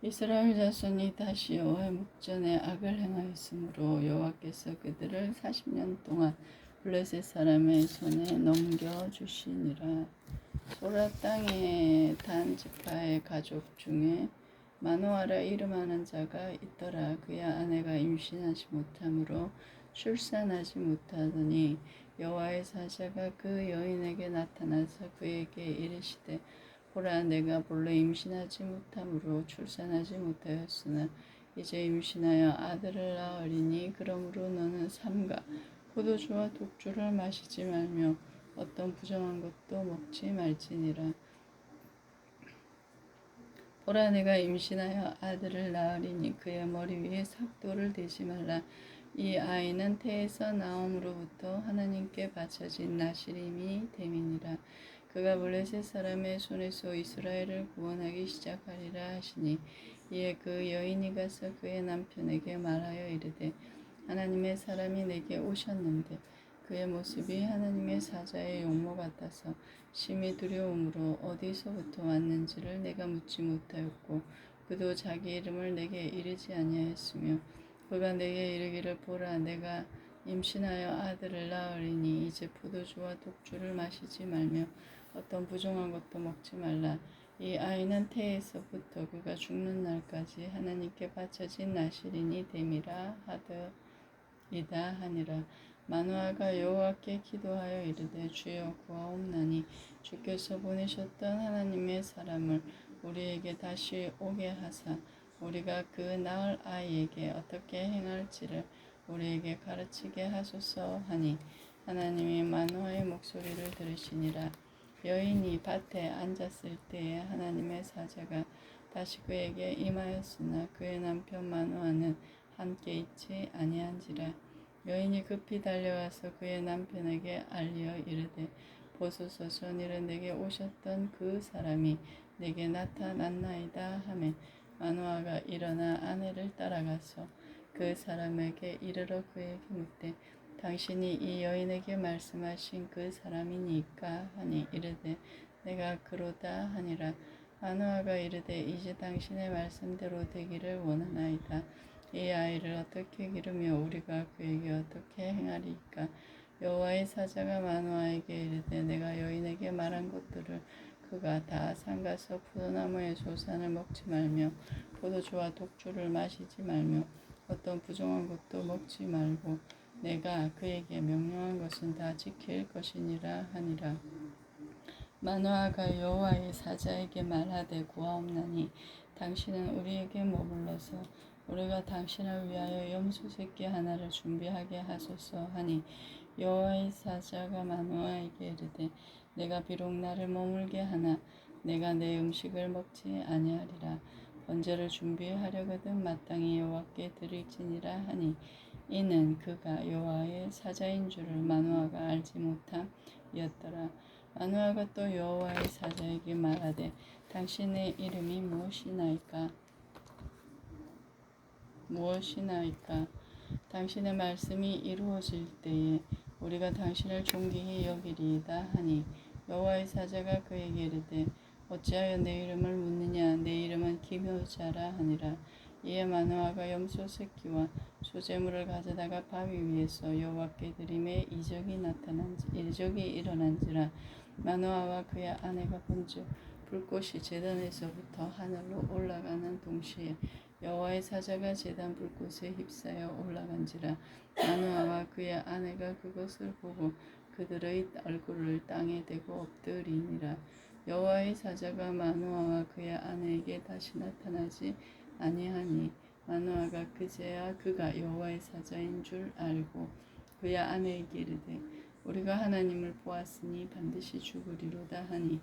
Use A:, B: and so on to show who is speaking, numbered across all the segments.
A: 이스라엘 자손이 다시 여호와의 목전에 악을 행하였으므로 여호와께서 그들을 40년 동안 블레셋 사람의 손에 넘겨주시니라. 소라 땅의 단 지파의 가족 중에 마노아라 이름하는 자가 있더라. 그의 아내가 임신하지 못함으로 출산하지 못하더니 여호와의 사자가 그 여인에게 나타나서 그에게 이르시되 보라, 내가 본래 임신하지 못함으로 출산하지 못하였으나 이제 임신하여 아들을 낳으리니 그러므로 너는 삼가 포도주와 독주를 마시지 말며 어떤 부정한 것도 먹지 말지니라. 보라, 내가 임신하여 아들을 낳으리니 그의 머리 위에 삭도를 대지 말라. 이 아이는 태에서 나옴으로부터 하나님께 바쳐진 나시림이 됨이니라. 그가 블레셋 사람의 손에서 이스라엘을 구원하기 시작하리라 하시니 이에 그 여인이 가서 그의 남편에게 말하여 이르되 하나님의 사람이 내게 오셨는데 그의 모습이 하나님의 사자의 용모 같아서 심히 두려움으로 어디서부터 왔는지를 내가 묻지 못하였고 그도 자기 이름을 내게 이르지 아니하였으며 그가 내게 이르기를 보라, 내가 임신하여 아들을 낳으리니 이제 포도주와 독주를 마시지 말며 어떤 부정한 것도 먹지 말라. 이 아이는 태에서부터 그가 죽는 날까지 하나님께 바쳐진 나시린이 됨이라 하더이다 하니라. 마노아가 여호와께 기도하여 이르되 주여 구하옵나니 주께서 보내셨던 하나님의 사람을 우리에게 다시 오게 하사 우리가 그 낳을 아이에게 어떻게 행할지를 우리에게 가르치게 하소서 하니 하나님이 마노아의 목소리를 들으시니라. 여인이 밭에 앉았을 때에 하나님의 사자가 다시 그에게 임하였으나 그의 남편 마노아는 함께 있지 아니한지라. 여인이 급히 달려와서 그의 남편에게 알리어 이르되 보소서, 전일에 내게 오셨던 그 사람이 내게 나타났나이다 하매 마노아가 일어나 아내를 따라가서 그 사람에게 이르러 그에게 묻되 당신이 이 여인에게 말씀하신 그 사람이니까 하니 이르되 내가 그로다 하니라. 마노아가 이르되 이제 당신의 말씀대로 되기를 원하나이다. 이 아이를 어떻게 기르며 우리가 그에게 어떻게 행하리이까. 여호와의 사자가 마노아에게 이르되 내가 여인에게 말한 것들을 그가 다 삼가서 포도나무의 소산을 먹지 말며 포도주와 독주를 마시지 말며 어떤 부정한 것도 먹지 말고 내가 그에게 명령한 것은 다 지킬 것이니라 하니라. 마노아가 여호와의 사자에게 말하되 구하옵나니 당신은 우리에게 머물러서 우리가 당신을 위하여 염소 새끼 하나를 준비하게 하소서 하니 여호와의 사자가 마노아에게 이르되 내가 비록 나를 머물게 하나 내가 내 음식을 먹지 아니하리라. 번제를 준비하려거든 마땅히 여호와께 드릴지니라 하니 이는 그가 여호와의 사자인 줄을 마노아가 알지 못함이었더라. 마노아가 또 여호와의 사자에게 말하되 당신의 이름이 무엇이나이까. 당신의 말씀이 이루어질 때에 우리가 당신을 존귀히 여기리이다 하니 여호와의 사자가 그에게 이르되 어찌하여 내 이름을 묻느냐. 내 이름은 기묘자라 하니라. 이에 마노아가 염소 새끼와 소재물을 가져다가 바위 위에서 여호와께 드림에 이적이 일어난지라. 마노아와 그의 아내가 본즉 불꽃이 제단에서부터 하늘로 올라가는 동시에 여호와의 사자가 제단 불꽃에 휩싸여 올라간지라. 마노아와 그의 아내가 그것을 보고 그들의 얼굴을 땅에 대고 엎드리니라. 여호와의 사자가 마노아와 그의 아내에게 다시 나타나지 아니하니 마노아가 그제야 그가 여호와의 사자인 줄 알고 그의 아내에게 이르되 우리가 하나님을 보았으니 반드시 죽으리로다 하니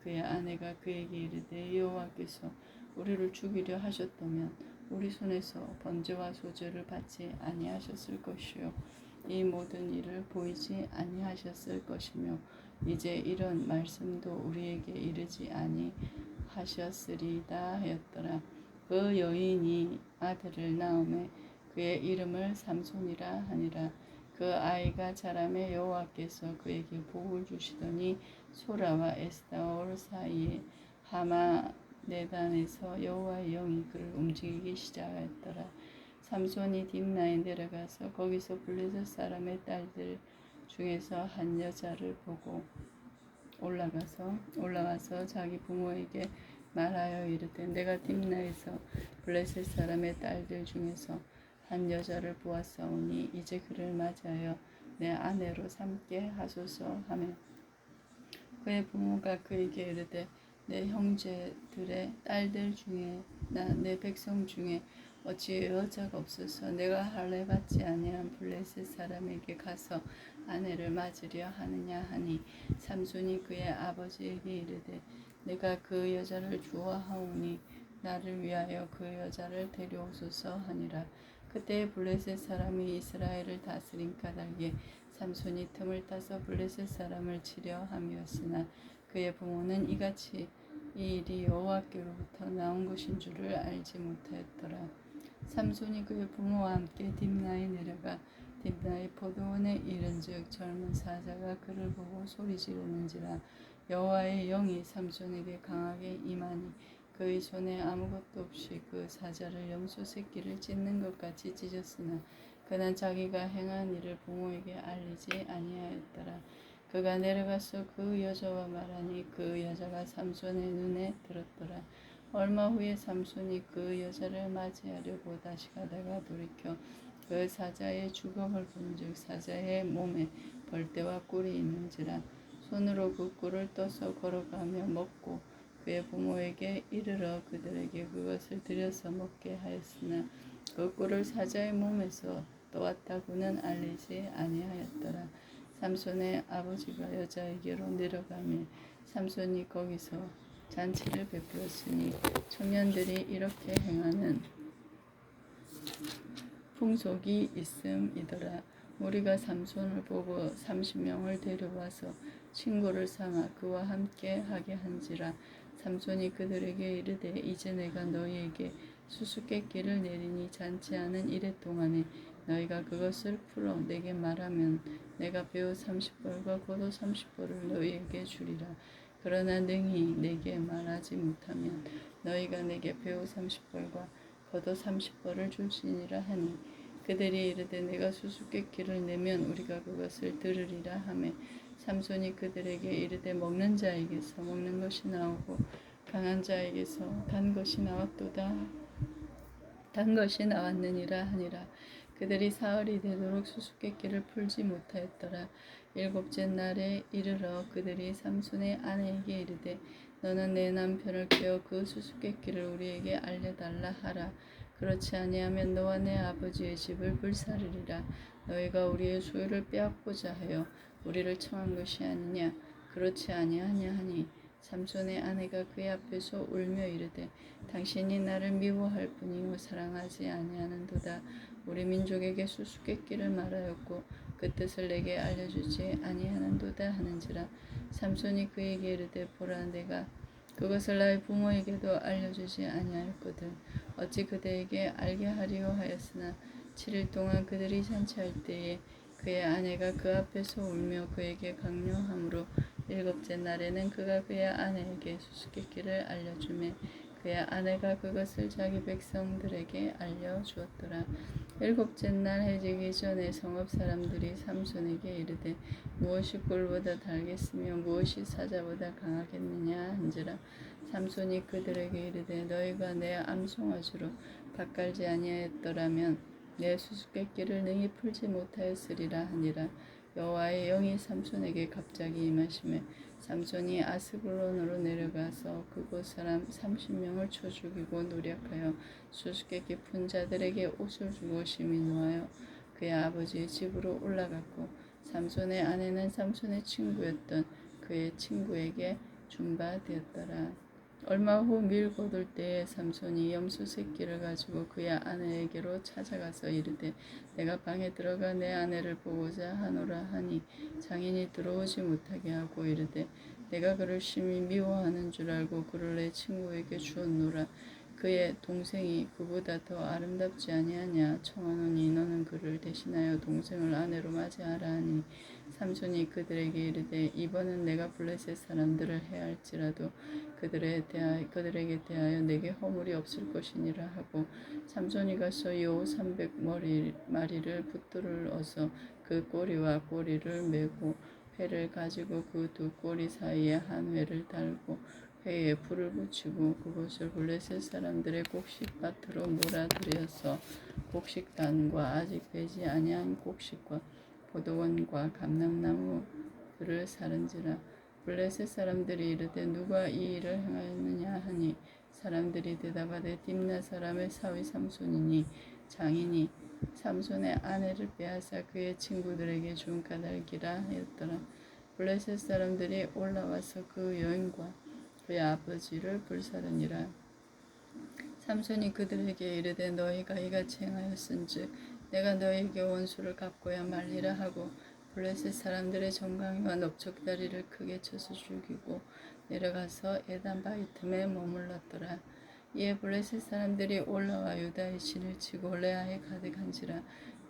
A: 그의 아내가 그에게 이르되 여호와께서 우리를 죽이려 하셨다면 우리 손에서 번제와 소제를 받지 아니하셨을 것이요 이 모든 일을 보이지 아니하셨을 것이며 이제 이런 말씀도 우리에게 이르지 아니하셨으리이다 하였더라. 그 여인이 아들을 낳음에 그의 이름을 삼손이라 하니라. 그 아이가 자라매 여호와께서 그에게 복을 주시더니 소라와 에스다올 사이에 하마 내단에서 여호와의 영이 그를 움직이기 시작하였더라. 삼손이 딥나에 내려가서 거기서 블레셋 사람의 딸들 중에서 한 여자를 보고 올라가서 자기 부모에게 말하여 이르되 내가 딥나에서 블레셋 사람의 딸들 중에서 한 여자를 보았사오니 이제 그를 맞이하여 내 아내로 삼게 하소서 하며 그의 부모가 그에게 이르되 내 형제들의 딸들 중에나 내 백성 중에 어찌 여자가 없어서 내가 할례 받지 아니한 블레셋 사람에게 가서 아내를 맞으려 하느냐 하니 삼손이 그의 아버지에게 이르되 내가 그 여자를 좋아하오니 나를 위하여 그 여자를 데려오소서 하니라. 그때 블레셋 사람이 이스라엘을 다스린 까닭에 삼손이 틈을 타서 블레셋 사람을 치려 함이었으나 그의 부모는 이같이 이 일이 여호와께로부터 나온 것인 줄을 알지 못하였더라. 삼손이 그의 부모와 함께 딥나에 내려가 딥나의 포도원에 이른즉 젊은 사자가 그를 보고 소리 지르는지라. 여호와의 영이 삼손에게 강하게 임하니 그의 손에 아무것도 없이 그 사자를 염소 새끼를 찢는 것 같이 찢었으나 그는 자기가 행한 일을 부모에게 알리지 아니하였더라. 그가 내려가서 그 여자와 말하니 그 여자가 삼손의 눈에 들었더라. 얼마 후에 삼손이 그 여자를 맞이하려고 다시 가다가 돌이켜 그 사자의 주걱을 본즉 사자의 몸에 벌떼와 꿀이 있는지라. 손으로 그 꿀을 떠서 걸어가며 먹고 그의 부모에게 이르러 그들에게 그것을 들여서 먹게 하였으나 그 꿀을 사자의 몸에서 떠왔다고는 알리지 아니하였더라. 삼손의 아버지가 여자에게로 내려가며 삼손이 거기서 잔치를 베풀었으니 청년들이 이렇게 행하는 풍속이 있음이더라. 우리가 삼손을 보고 30명을 데려와서 친구를 삼아 그와 함께 하게 한지라. 삼손이 그들에게 이르되 이제 내가 너희에게 수수께끼를 내리니 잔치하는 이래 동안에 너희가 그것을 풀어 내게 말하면 내가 배우 30벌과 겉옷 30벌을 너희에게 주리라. 그러나 능히 내게 말하지 못하면 너희가 내게 배우 30벌과 겉옷 30벌을 줄지니라 하니 그들이 이르되 내가 수수께끼를 내면 우리가 그것을 들으리라 하매 삼손이 그들에게 이르되 먹는 자에게서 먹는 것이 나오고 강한 자에게서 단 것이 나왔도다. 단 것이 나왔느니라 하니라. 그들이 사흘이 되도록 수수께끼를 풀지 못하였더라. 일곱째 날에 이르러 그들이 삼손의 아내에게 이르되 너는 내 남편을 깨워 그 수수께끼를 우리에게 알려달라 하라. 그렇지 아니하면 너와 내 아버지의 집을 불사르리라. 너희가 우리의 소유를 빼앗고자 하여 우리를 청한 것이 아니냐. 그렇지 아니하냐 하니 삼손의 아내가 그의 앞에서 울며 이르되 당신이 나를 미워할 뿐이요 사랑하지 아니하는도다. 우리 민족에게 수수께끼를 말하였고 그 뜻을 내게 알려주지 아니하는도다 하는지라. 삼손이 그에게 이르되 보라 내가 그것을 나의 부모에게도 알려주지 아니하였거든 어찌 그대에게 알게 하리요 하였으나 7일 동안 그들이 잔치할 때에 그의 아내가 그 앞에서 울며 그에게 강요함으로 일곱째 날에는 그가 그의 아내에게 수수께끼를 알려주매 그의 아내가 그것을 자기 백성들에게 알려주었더라. 일곱째 날 해지기 전에 성읍 사람들이 삼손에게 이르되 무엇이 꿀보다 달겠으며 무엇이 사자보다 강하겠느냐 한지라. 삼손이 그들에게 이르되 너희가 내 암송아지로 밭갈지 아니하였더라면 내 수수께끼를 능히 풀지 못하였으리라 하니라. 여호와의 영이 삼손에게 갑자기 임하시매 삼손이 아스글론으로 내려가서 그곳 사람 30명을 쳐 죽이고 노력하여 수수께끼 푼 자들에게 옷을 주고 심히 노하여 그의 아버지의 집으로 올라갔고 삼손의 아내는 삼손의 친구였던 그의 친구에게 준 바 되었더라. 얼마 후 밀 거둘 때에 삼손이 염소 새끼를 가지고 그의 아내에게로 찾아가서 이르되 내가 방에 들어가 내 아내를 보고자 하노라 하니 장인이 들어오지 못하게 하고 이르되 내가 그를 심히 미워하는 줄 알고 그를 내 친구에게 주었노라. 그의 동생이 그보다 더 아름답지 아니하냐 청하노니 너는 그를 대신하여 동생을 아내로 맞이하라 하니 삼손이 그들에게 이르되 이번은 내가 블레셋 사람들을 해할지라도 그들에게 대하여 내게 허물이 없을 것이니라 하고 삼손이 가서 요 300마리를 붓돌을 어서 그 꼬리와 꼬리를 메고 회를 가지고 그 두 꼬리 사이에 한 회를 달고 회에 불을 붙이고 그것을 블레셋 사람들의 곡식밭으로 몰아들여서 곡식단과 아직 배지 아니한 곡식과 포도원과 감람나무들을 사른지라. 블레셋 사람들이 이르되 누가 이 일을 행하였느냐 하니 사람들이 대답하되 딥나 사람의 사위 삼손이니 장인이 삼손의 아내를 빼앗아 그의 친구들에게 준 까닭이라 하였더라. 블레셋 사람들이 올라와서 그 여인과 그의 아버지를 불사르니라. 삼손이 그들에게 이르되 너희가 이같이 행하였은즉 내가 너희에게 원수를 갚고야 말리라 하고 블레셋 사람들의 정강이와 넓적다리를 크게 쳐서 죽이고 내려가서 에단 바위 틈에 머물렀더라. 이에 블레셋 사람들이 올라와 유다의 진을 치고 레아에 가득한지라.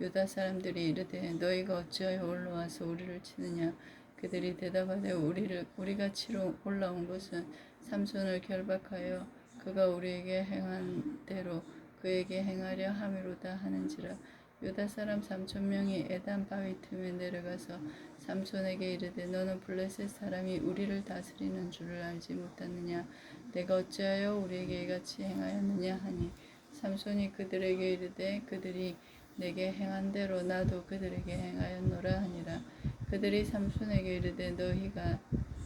A: 유다 사람들이 이르되 너희가 어찌하여 올라와서 우리를 치느냐. 그들이 대답하되 우리가 치러 올라온 것은 삼손을 결박하여 그가 우리에게 행한 대로 그에게 행하려 함이로다 하는지라. 유다 사람 3,000명이 에단 바위 틈에 내려가서 삼손에게 이르되 너는 블레셋 사람이 우리를 다스리는 줄을 알지 못하느냐. 내가 어찌하여 우리에게 이같이 행하였느냐 하니 삼손이 그들에게 이르되 그들이 내게 행한 대로 나도 그들에게 행하였노라 하니라. 그들이 삼손에게 이르되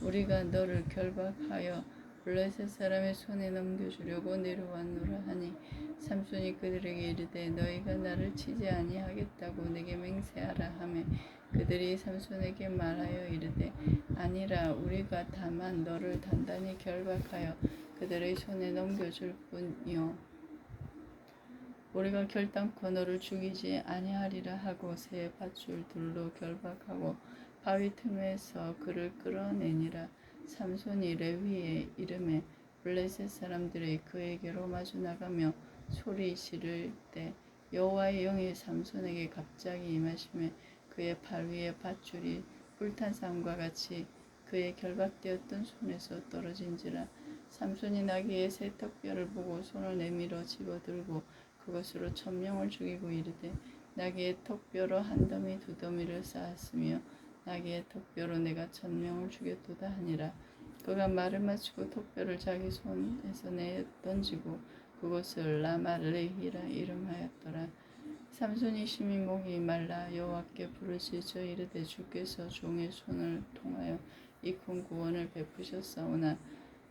A: 우리가 너를 결박하여 블레셋 사람의 손에 넘겨주려고 내려왔노라 하니 삼손이 그들에게 이르되 너희가 나를 치지 아니하겠다고 내게 맹세하라 하매 그들이 삼손에게 말하여 이르되 아니라 우리가 다만 너를 단단히 결박하여 그들의 손에 넘겨줄 뿐이요 우리가 결단코 너를 죽이지 아니하리라 하고 새 밧줄 둘로 결박하고 바위 틈에서 그를 끌어내니라. 삼손이 레위의 이름에 블레셋 사람들이 그에게로 마주 나가며 소리 지를 때 여호와의 영이 삼손에게 갑자기 임하시매 그의 팔 위에 밧줄이 불탄 쌍과 같이 그의 결박되었던 손에서 떨어진지라. 삼손이 나귀의 새 턱뼈를 보고 손을 내밀어 집어들고 그것으로 1,000명을 죽이고 이르되 나귀의 턱뼈로 한 더미 두 더미를 쌓았으며 나귀의 턱뼈로 내가 1,000명을 죽였도다 하니라. 그가 말을 마치고 턱뼈를 자기 손에서 내 던지고 그것을 라마레히라 이름하였더라. 삼손이 심히 목이 말라 여호와께 부르짖어 이르되 주께서 종의 손을 통하여 이 큰 구원을 베푸셨사오나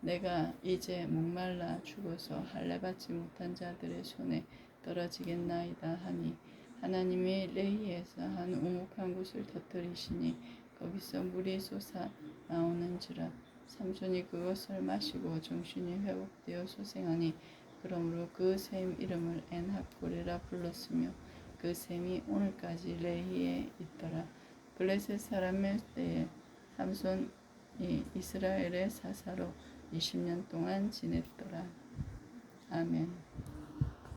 A: 내가 이제 목말라 죽어서 할례 받지 못한 자들의 손에 떨어지겠나이다 하니 하나님이 레히에서 한 우묵한 곳을 터뜨리시니 거기서 물이 솟아 나오는지라. 삼손이 그것을 마시고 정신이 회복되어 소생하니 그러므로 그 샘 이름을 엔하콜이라 불렀으며 그 샘이 오늘까지 레히에 있더라. 블레셋 사람의 때에 삼손이 이스라엘의 사사로 20년 동안 지냈더라. 아멘.